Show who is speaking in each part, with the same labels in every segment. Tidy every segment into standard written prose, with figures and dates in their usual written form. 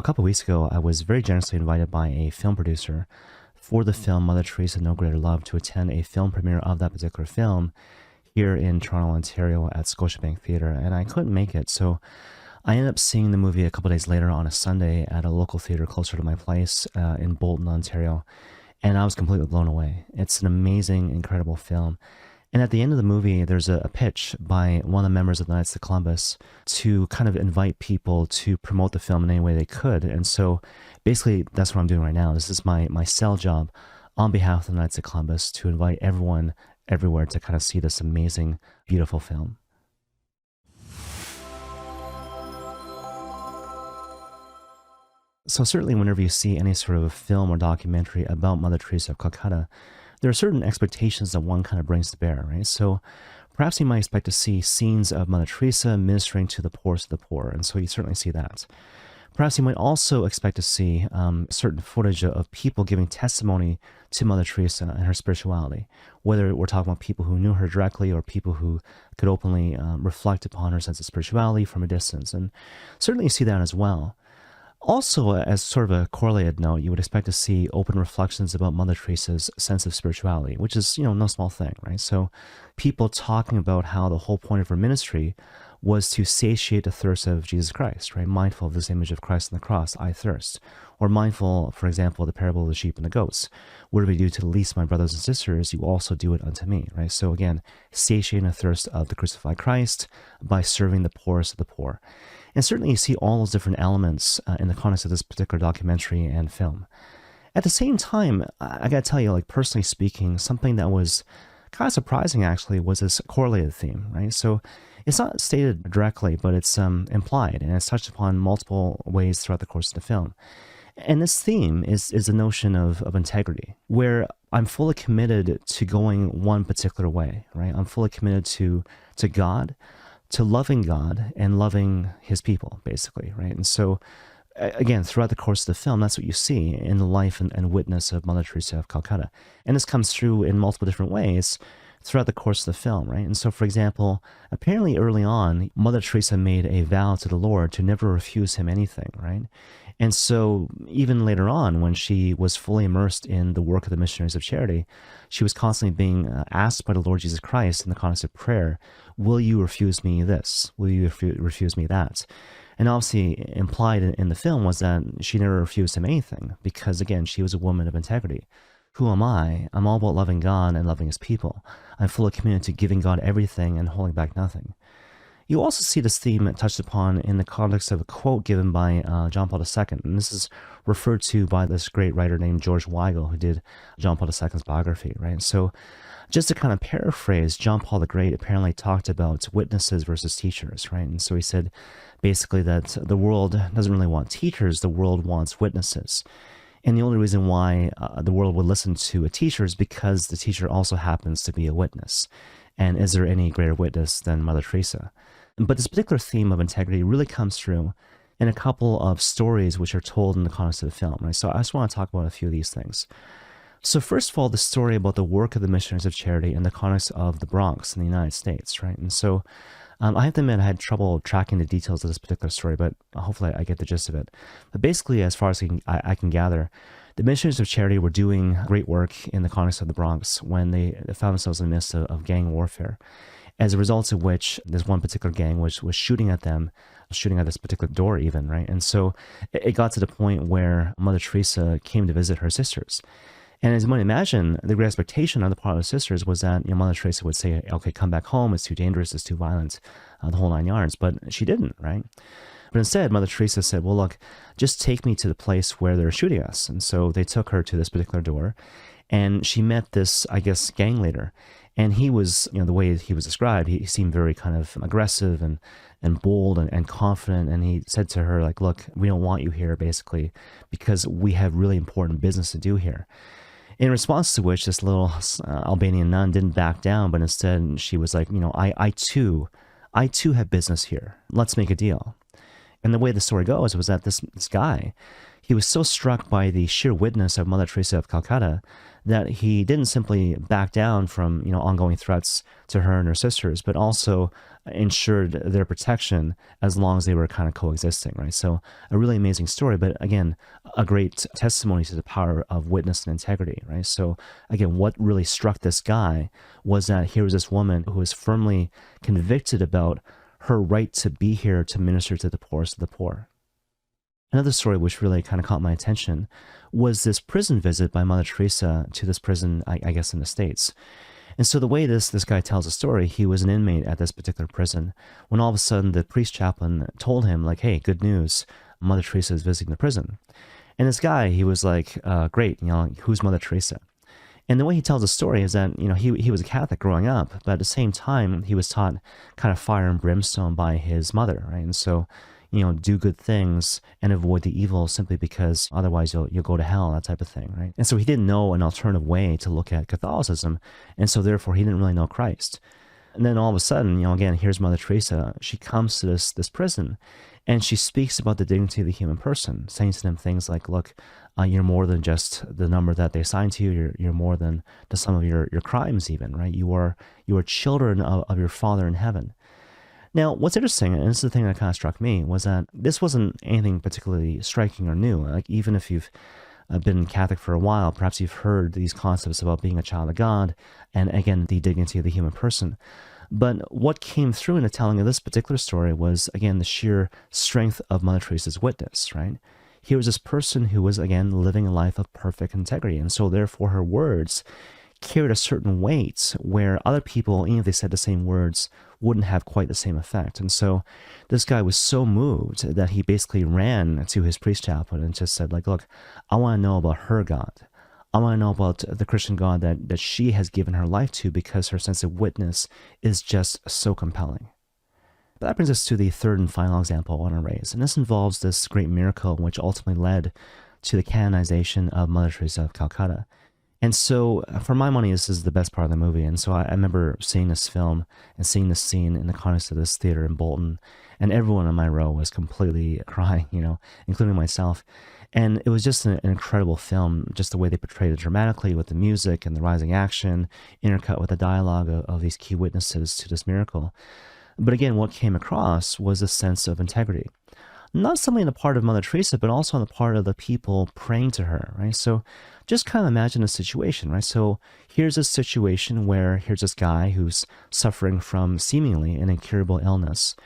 Speaker 1: couple weeks ago, I was very generously invited by a film producer for the film Mother Teresa, No Greater Love to attend a film premiere of that particular film here in Toronto, Ontario at Scotiabank Theatre, and I couldn't make it. So I ended up seeing the movie a couple days later on a Sunday at a local theater closer to my place in Bolton, Ontario, and I was completely blown away. It's an amazing, incredible film. And at the end of the movie, there's a pitch by one of the members of the Knights of Columbus to kind of invite people to promote the film in any way they could. And so basically, that's what I'm doing right now. This is my sell job on behalf of the Knights of Columbus to invite everyone everywhere to kind of see this amazing, beautiful film. So certainly whenever you see any sort of a film or documentary about Mother Teresa of Calcutta, there are certain expectations that one kind of brings to bear, right? So perhaps you might expect to see scenes of Mother Teresa ministering to the poorest of the poor, and so you certainly see that. Perhaps you might also expect to see certain footage of people giving testimony to Mother Teresa and her spirituality, whether we're talking about people who knew her directly or people who could openly reflect upon her sense of spirituality from a distance, and certainly you see that as well. Also, as sort of a correlated note, you would expect to see open reflections about Mother Teresa's sense of spirituality, which is, no small thing, right? So people talking about how the whole point of her ministry was to satiate the thirst of Jesus Christ, right? Mindful of this image of Christ on the cross, I thirst. Or mindful, for example, of the parable of the sheep and the goats. Whatever you do to the least of my brothers and sisters, you also do it unto me, right? So again, satiating the thirst of the crucified Christ by serving the poorest of the poor. And certainly you see all those different elements in the context of this particular documentary and film. At the same time, I gotta tell you, like personally speaking, something that was kind of surprising actually was this correlated theme, right? So it's not stated directly, but it's implied, and it's touched upon multiple ways throughout the course of the film. And this theme is the notion of integrity, where I'm fully committed to going one particular way, right? I'm fully committed to God, to loving God and loving his people, basically, right? And so, again, throughout the course of the film, that's what you see in the life and witness of Mother Teresa of Calcutta. And this comes through in multiple different ways throughout the course of the film, right? And so, for example, apparently early on, Mother Teresa made a vow to the Lord to never refuse him anything, right? And so even later on, when she was fully immersed in the work of the Missionaries of Charity, she was constantly being asked by the Lord Jesus Christ in the context of prayer, will you refuse me this? Will you refuse me that? And obviously implied in the film was that she never refused him anything because, again, she was a woman of integrity. Who am I? I'm all about loving God and loving his people. I'm fully committed to giving God everything and holding back nothing. You also see this theme touched upon in the context of a quote given by John Paul II. And this is referred to by this great writer named George Weigel, who did John Paul II's biography, right? So just to kind of paraphrase, John Paul the Great apparently talked about witnesses versus teachers, right? And so he said basically that the world doesn't really want teachers, the world wants witnesses. And the only reason why the world would listen to a teacher is because the teacher also happens to be a witness. And is there any greater witness than Mother Teresa? But this particular theme of integrity really comes through in a couple of stories which are told in the context of the film, right? So I just want to talk about a few of these things. So first of all, the story about the work of the Missionaries of Charity in the context of the Bronx in the United States, right? And so I have to admit I had trouble tracking the details of this particular story, but hopefully I get the gist of it. But basically, as far as I can gather, the Missionaries of Charity were doing great work in the context of the Bronx when they found themselves in the midst of gang warfare. As a result of which, there's one particular gang which was shooting at them, shooting at this particular door even, right? And so it got to the point where Mother Teresa came to visit her sisters. And as you might imagine, the great expectation on the part of the sisters was that Mother Teresa would say, okay, come back home, it's too dangerous, it's too violent, the whole 9 yards. But she didn't, right? But instead, Mother Teresa said, well, look, just take me to the place where they're shooting us. And so they took her to this particular door, and she met this, I guess, gang leader. And he was, the way he was described, he seemed very kind of aggressive and bold and confident. And he said to her, like, look, we don't want you here, basically, because we have really important business to do here. In response to which, this little Albanian nun didn't back down, but instead she was like, I too have business here. Let's make a deal. And the way the story goes was that this guy, he was so struck by the sheer witness of Mother Teresa of Calcutta that he didn't simply back down from, ongoing threats to her and her sisters, but also ensured their protection as long as they were kind of coexisting, right? So a really amazing story, but again, a great testimony to the power of witness and integrity, right? So again, what really struck this guy was that here was this woman who was firmly convicted about her right to be here to minister to the poorest of the poor. Another story which really kind of caught my attention was this prison visit by Mother Teresa to this prison, I guess, in the States. And so the way this guy tells the story, he was an inmate at this particular prison when all of a sudden the priest chaplain told him, like, hey, good news, Mother Teresa is visiting the prison. And this guy, he was like, great, who's Mother Teresa? And the way he tells the story is that, he was a Catholic growing up, but at the same time, he was taught kind of fire and brimstone by his mother, right? And so, do good things and avoid the evil simply because otherwise you'll go to hell, that type of thing, right? And so he didn't know an alternative way to look at Catholicism, and so therefore he didn't really know Christ. And then all of a sudden, again, here's Mother Teresa. She comes to this prison, and she speaks about the dignity of the human person, saying to them things like, look, you're more than just the number that they assign to you. You're more than the sum of your crimes even, right? You are children of your Father in heaven. Now, what's interesting, and this is the thing that kind of struck me, was that this wasn't anything particularly striking or new. Like, even if you've been Catholic for a while, perhaps you've heard these concepts about being a child of God, and again, the dignity of the human person. But what came through in the telling of this particular story was, again, the sheer strength of Mother Teresa's witness, right? Here was this person who was, again, living a life of perfect integrity, and so therefore her words carried a certain weight where other people, even if they said the same words, wouldn't have quite the same effect. And so this guy was so moved that he basically ran to his priest chaplain and just said, like, look, I want to know about her God. I want to know about the Christian God that she has given her life to, because her sense of witness is just so compelling. But that brings us to the third and final example I want to raise, and this involves this great miracle which ultimately led to the canonization of Mother Teresa of Calcutta. And so, for my money, this is the best part of the movie. And so I remember seeing this film and seeing this scene in the context of this theater in Bolton, and everyone in my row was completely crying, including myself. And it was just an incredible film, just the way they portrayed it dramatically with the music and the rising action, intercut with the dialogue of these key witnesses to this miracle. But again, what came across was a sense of integrity. Not only on the part of Mother Teresa, but also on the part of the people praying to her, right? So just kind of imagine a situation, right? So here's a situation where here's this guy who's suffering from seemingly an incurable illness,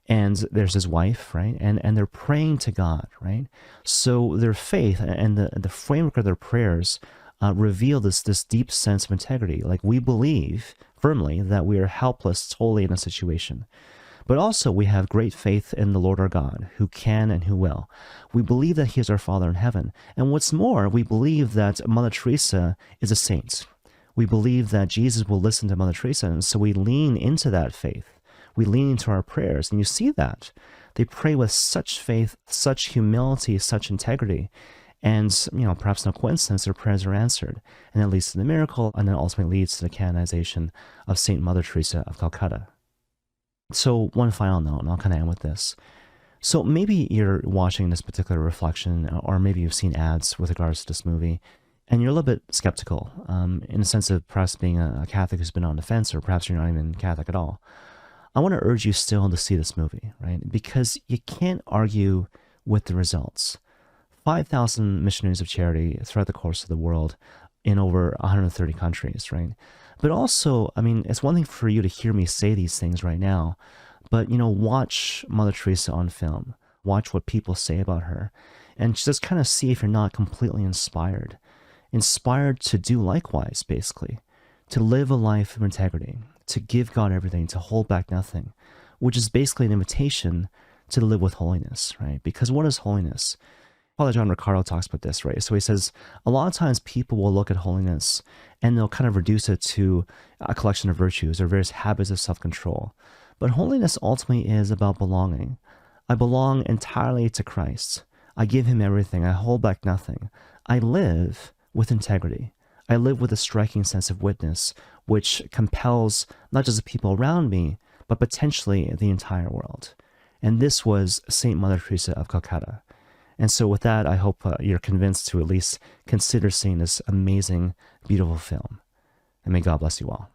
Speaker 1: and there's his wife, right? And they're praying to God, right? So their faith and the framework of their prayers reveal this deep sense of integrity. Like, we believe firmly that we are helpless totally in a situation. But also we have great faith in the Lord our God, who can and who will. We believe that he is our Father in heaven. And what's more, we believe that Mother Teresa is a saint. We believe that Jesus will listen to Mother Teresa, and so we lean into that faith. We lean into our prayers, and you see that. They pray with such faith, such humility, such integrity. And, perhaps no coincidence, their prayers are answered. And that leads to the miracle, and then ultimately leads to the canonization of Saint Mother Teresa of Calcutta. So one final note, and I'll kind of end with this. So maybe you're watching this particular reflection, or maybe you've seen ads with regards to this movie, and you're a little bit skeptical, in the sense of perhaps being a Catholic who's been on the fence, or perhaps you're not even Catholic at all. I want to urge you still to see this movie, right? Because you can't argue with the results. 5,000 missionaries of charity throughout the course of the world in over 130 countries, right? But also, it's one thing for you to hear me say these things right now, but, watch Mother Teresa on film, watch what people say about her, and just kind of see if you're not completely inspired to do likewise, basically, to live a life of integrity, to give God everything, to hold back nothing, which is basically an invitation to live with holiness, right? Because what is holiness? Father John Ricardo talks about this, right? So he says, a lot of times people will look at holiness and they'll kind of reduce it to a collection of virtues or various habits of self-control. But holiness ultimately is about belonging. I belong entirely to Christ. I give him everything. I hold back nothing. I live with integrity. I live with a striking sense of witness, which compels not just the people around me, but potentially the entire world. And this was Saint Mother Teresa of Calcutta. And so, with that, I hope you're convinced to at least consider seeing this amazing, beautiful film. And may God bless you all.